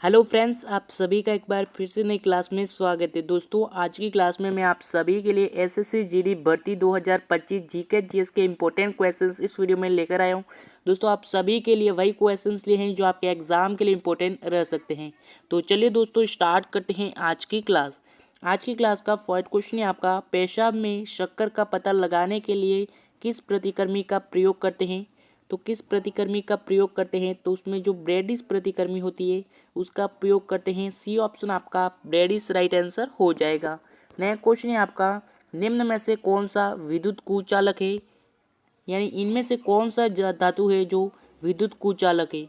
Hello friends, आप सभी का एक बार फिर से नई क्लास में स्वागत है। दोस्तों, आज की क्लास में मैं आप सभी के लिए एसएससी जीडी भर्ती 2025 जीके जीएस के इंपॉर्टेंट क्वेश्चंस इस वीडियो में लेकर आया हूं। दोस्तों, आप सभी के लिए वही क्वेश्चंस लिए हैं जो आपके एग्जाम के लिए इंपॉर्टेंट रह सकते हैं। तो चलिए दोस्तों, स्टार्ट करते हैं आज की क्लास। आज की क्लास का फर्स्ट क्वेश्चन है आपका, पेशाब में शक्कर का पता लगाने के लिए किस प्रतिक्रमी का प्रयोग करते हैं। तो किस प्रतिक्रमी का प्रयोग करते हैं, तो उसमें जो ब्रेडिस प्रतिक्रमी होती है उसका प्रयोग करते हैं। सी ऑप्शन आपका ब्रेडिस राइट आंसर हो जाएगा। नेक्स्ट क्वेश्चन है आपका, निम्न में से कौन सा विद्युत कुचालक है, यानी इनमें से कौन सा धातु है जो विद्युत कुचालक है।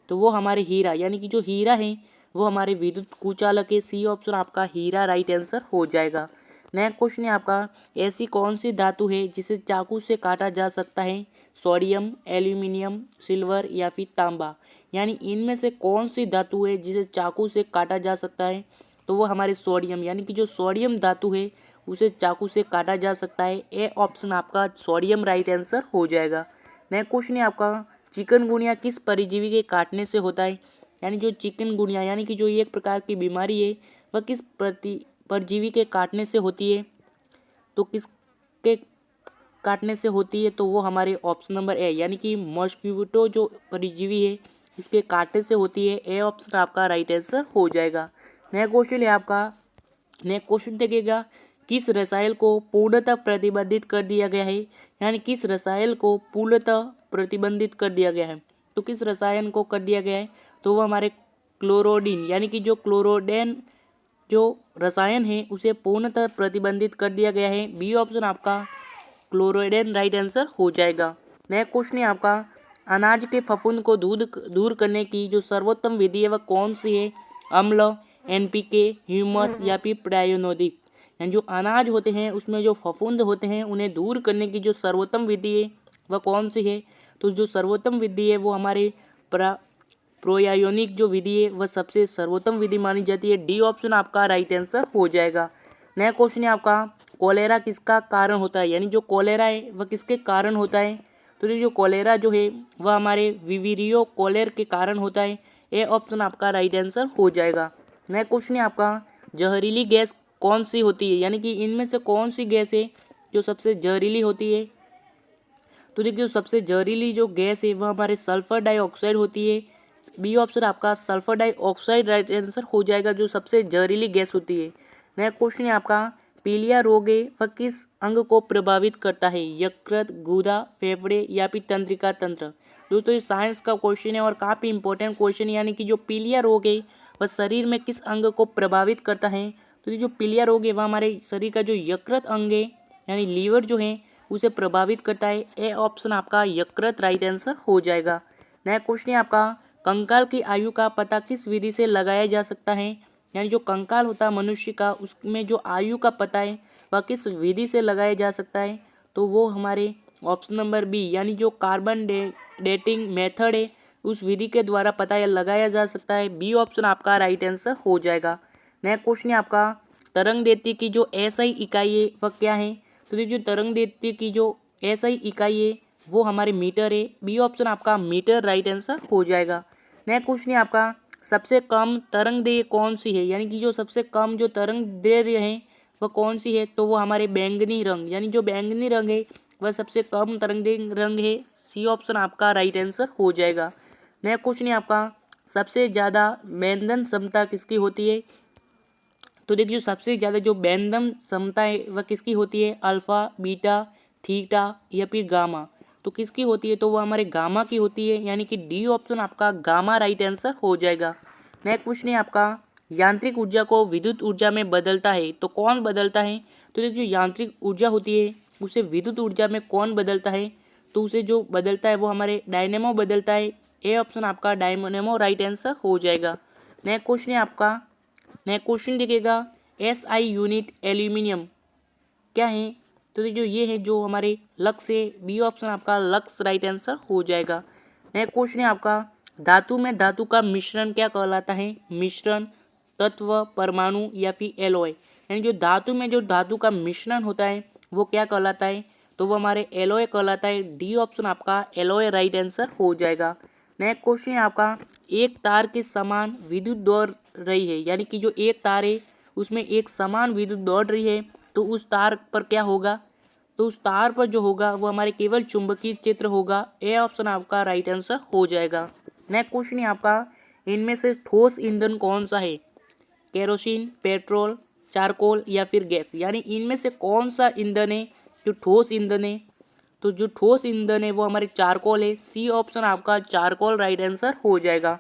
तो वो हमारे हीरा, यानी कि जो हीरा है वो हमारे विद्युत कुचालक है। सी ऑप्शन आपका हीरा राइट आंसर हो जाएगा। नेक्स्ट क्वेश्चन है आपका, ऐसी कौन सी धातु है जिसे चाकू से काटा जा सकता है। सोडियम, एल्यूमिनियम, सिल्वर या फिर तांबा, यानी इनमें से कौन सी धातु है जिसे चाकू से काटा जा सकता है। तो वो हमारे सोडियम, यानी कि जो सोडियम धातु है उसे चाकू से काटा जा सकता है। ए ऑप्शन आपका सोडियम राइट आंसर हो जाएगा। नेक्स्ट क्वेश्चन है आपका, चिकनगुनिया किस परजीवी के काटने से होता है। यानी जो चिकनगुनिया, यानी कि जो एक प्रकार की बीमारी है वह किस परजीवी के काटने से होती है। तो किसके काटने से होती है, तो वो हमारे ऑप्शन नंबर ए, यानी कि मॉस्क्विटो जो परजीवी है इसके काटने से होती है। ए ऑप्शन आपका राइट आंसर हो जाएगा। नेक्स्ट क्वेश्चन है आपका, नेक्स्ट क्वेश्चन देखिएगा, किस रसायन को पूर्णतः प्रतिबंधित कर दिया गया है। यानी किस रसायन को पूर्णतः प्रतिबंधित कर दिया गया है। तो किस रसायन को कर दिया गया है, तो वो हमारे क्लोरोडिन, यानी कि जो क्लोरोडेन जो रसायन है उसे पूर्णतः प्रतिबंधित कर दिया गया है। बी ऑप्शन आपका क्लोरोडेन राइट आंसर हो जाएगा। नेक्स्ट क्वेश्चन है आपका, अनाज के फफूंद को दूर करने की जो सर्वोत्तम विधि है वह कौन सी है। अम्ल, एनपीके, ह्यूमस या फिर प्रायोनोदिक। यानी जो अनाज होते हैं उसमें जो फफूंद होते हैं उन्हें दूर करने की जो सर्वोत्तम विधि है वह कौन सी है। तो जो सर्वोत्तम विधि है वो हमारे प्रोयायोनिक जो विधि है वह सबसे सर्वोत्तम विधि मानी जाती है। डी ऑप्शन आपका राइट आंसर हो जाएगा। नया क्वेश्चन है आपका, कोलेरा किसका कारण होता है। यानी जो कोलेरा है वह किसके कारण होता है। तो ये जो कोलेरा जो है वह हमारे विवीरियो कोलेर के कारण होता है। ए ऑप्शन आपका राइट आंसर हो जाएगा। नया क्वेश्चन है आपका, जहरीली गैस कौन सी होती है। यानी कि इनमें से कौन सी गैस है जो सबसे जहरीली होती है। तो देखिए, जो सबसे जहरीली जो गैस है वह हमारे सल्फर डाइऑक्साइड होती है। बी ऑप्शन आपका सल्फर डाइऑक्साइड राइट आंसर हो जाएगा, जो सबसे जहरीली गैस होती है। नेक्स्ट क्वेश्चन है आपका, पीलिया रोग है वह किस अंग को प्रभावित करता है। यकृत, गुदा, फेफड़े या फिर तंत्रिका तंत्र। दोस्तों, ये साइंस का क्वेश्चन है और काफ़ी इंपॉर्टेंट क्वेश्चन है। यानी कि जो पीलिया रोग है वह शरीर में किस अंग को प्रभावित करता है। तो ये जो पीलिया रोग है वह हमारे शरीर का जो यकृत अंग है, यानी लीवर जो है उसे प्रभावित करता है। ए ऑप्शन आपका यकृत राइट आंसर हो जाएगा। नेक्स्ट क्वेश्चन है आपका, कंकाल की आयु का पता किस विधि से लगाया जा सकता है। यानी जो कंकाल होता है मनुष्य का, उसमें जो आयु का पता है वह किस विधि से लगाया जा सकता है। तो वो हमारे ऑप्शन नंबर बी, यानी जो कार्बन डेटिंग मेथड है उस विधि के द्वारा पता लगाया जा सकता है। बी ऑप्शन आपका राइट आंसर हो जाएगा। नेक्स्ट क्वेश्चन है आपका, तरंग दैर्ध्य की जो एसआई इकाई है वह क्या है। तो देखिए, जो तरंग दैर्ध्य की जो एसआई इकाई है वो हमारे मीटर है। बी ऑप्शन आपका मीटर राइट आंसर हो जाएगा। नेक्स्ट क्वेश्चन है आपका, सबसे कम तरंग दैर्ध्य कौन सी है। यानी कि जो सबसे कम जो तरंग दैर्ध्य है वह कौन सी है। तो वो हमारे बैंगनी रंग, यानी जो बैंगनी रंग है वह सबसे कम तरंग दैर्ध्य रंग है। सी ऑप्शन आपका राइट आंसर हो जाएगा। नेक्स्ट क्वेश्चन है आपका, सबसे ज़्यादा वेदन क्षमता किसकी होती है। तो देखिए, जो सबसे ज़्यादा जो बैंडम क्षमता है वह किसकी होती है। अल्फा, बीटा, थीटा या फिर गामा। तो किसकी होती है, तो वह हमारे गामा की होती है। यानी कि डी ऑप्शन आपका गामा राइट आंसर हो जाएगा। नेक्स्ट क्वेश्चन है आपका, यांत्रिक ऊर्जा को विद्युत ऊर्जा में बदलता है तो कौन बदलता है। तो देखिए, जो यांत्रिक ऊर्जा होती है उसे विद्युत ऊर्जा में कौन बदलता है। तो उसे जो बदलता है वो हमारे डायनेमो बदलता है। ए ऑप्शन आपका डायनेमो राइट आंसर हो जाएगा। नेक्स्ट क्वेश्चन है आपका, नेक्स्ट क्वेश्चन देखिएगा, एस आई यूनिट एल्यूमिनियम क्या है। तो देखिए, ये है जो हमारे लक्स है। बी ऑप्शन आपका लक्स राइट आंसर हो जाएगा। नेक्स्ट क्वेश्चन है आपका, धातु में धातु का मिश्रण क्या कहलाता है। मिश्रण, तत्व, परमाणु या फिर एलॉय। यानी जो धातु में जो धातु का मिश्रण होता है वो क्या कहलाता है। तो वो हमारे एलॉय कहलाता है। डी ऑप्शन आपका एलॉय राइट आंसर हो जाएगा। नेक्स्ट क्वेश्चन है आपका, एक तार के समान विद्युत दौड़ रही है, यानी कि जो एक तार है उसमें एक समान विद्युत दौड़ रही है, तो उस तार पर क्या होगा? तो उस तार पर जो होगा वो हमारे केवल चुंबकीय क्षेत्र होगा। ए ऑप्शन आपका राइट आंसर हो जाएगा। नेक्स्ट क्वेश्चन है आपका, इनमें से ठोस ईंधन कौन सा है? केरोसिन, पेट्रोल, चारकोल या फिर गैस, यानी इनमें से कौन सा ईंधन है जो ठोस ईंधन है? तो जो ठोस ईंधन है वो हमारे चारकोल है। सी ऑप्शन आपका चारकोल राइट आंसर हो जाएगा।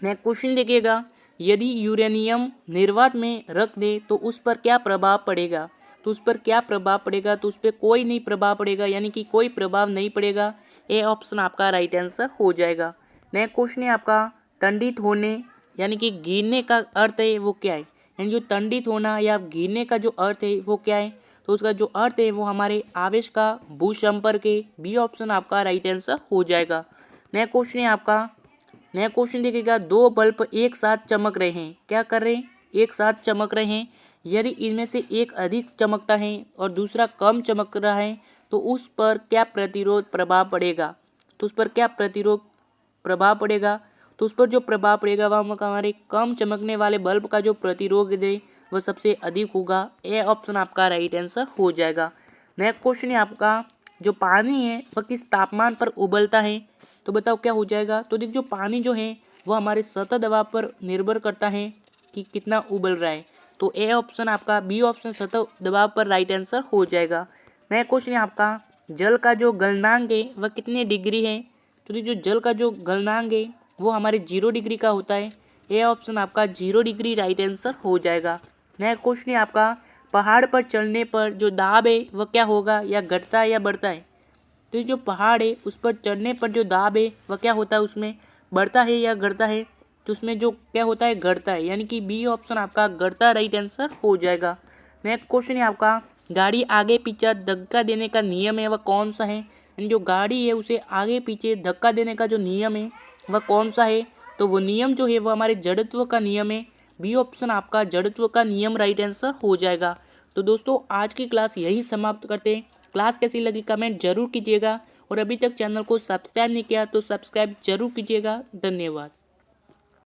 नेक्स्ट क्वेश्चन देखिएगा, यदि यूरेनियम निर्वात में रख दे तो उस पर क्या प्रभाव पड़ेगा? तो उस पर क्या प्रभाव पड़ेगा? तो उस पर कोई नहीं प्रभाव पड़ेगा, यानी कि कोई प्रभाव नहीं पड़ेगा। ए ऑप्शन आपका राइट आंसर हो जाएगा। नेक्स्ट क्वेश्चन है आपका, तंडित होने यानी कि गिरने का अर्थ है वो क्या है? यानी जो तंडित होना या गिरने का जो अर्थ है वो क्या है? तो उसका जो अर्थ है वो हमारे आवेश का भूसंपर्क है। बी ऑप्शन आपका राइट आंसर हो जाएगा। नेक्स्ट क्वेश्चन है आपका, नया क्वेश्चन देखिएगा, दो बल्ब एक साथ चमक रहे हैं, क्या कर रहे हैं? एक साथ चमक रहे हैं। यदि इनमें से एक अधिक चमकता है और दूसरा कम चमक रहा है तो उस पर क्या प्रतिरोध प्रभाव पड़ेगा? तो उस पर क्या प्रतिरोध प्रभाव पड़ेगा? तो उस पर जो प्रभाव पड़ेगा वह हमारे कम चमकने वाले बल्ब का जो प्रतिरोध है वह सबसे अधिक होगा। ए ऑप्शन आपका राइट आंसर हो जाएगा। नेक्स्ट क्वेश्चन है आपका, जो पानी है वह किस तापमान पर उबलता है? तो बताओ क्या हो जाएगा? तो देखिए जो पानी जो है वो हमारे सतह दबाव पर निर्भर करता है कि कितना उबल रहा है। तो ए ऑप्शन आपका बी ऑप्शन सतह दबाव पर राइट आंसर हो जाएगा। नया क्वेश्चन है आपका, जल का जो गलनांक है वह कितने डिग्री है? तो देखिए जो जल का जो गलनांक है वो हमारे 0 डिग्री का होता है। ए ऑप्शन आपका 0 डिग्री राइट आंसर हो जाएगा। नया क्वेश्चन है आपका, पहाड़ पर चढ़ने पर जो दाब है वह क्या होगा, या घटता है या बढ़ता है? तो ये जो पहाड़ है उस पर चढ़ने पर जो दाब है वह क्या होता है, उसमें बढ़ता है या घटता है? तो उसमें जो क्या होता है, घटता है, यानी कि बी ऑप्शन आपका घटता राइट आंसर हो जाएगा। नेक्स्ट क्वेश्चन है आपका, गाड़ी आगे पीछे धक्का देने का नियम है वह कौन सा है? यानी जो गाड़ी है उसे आगे पीछे धक्का देने का जो नियम है वह कौन सा है? तो वो नियम जो है वो हमारे जड़त्व का नियम है। बी ऑप्शन आपका जड़त्व का नियम राइट आंसर हो जाएगा। तो दोस्तों आज की क्लास यही समाप्त करते हैं। क्लास कैसी लगी कमेंट जरूर कीजिएगा, और अभी तक चैनल को सब्सक्राइब नहीं किया तो सब्सक्राइब जरूर कीजिएगा। धन्यवाद।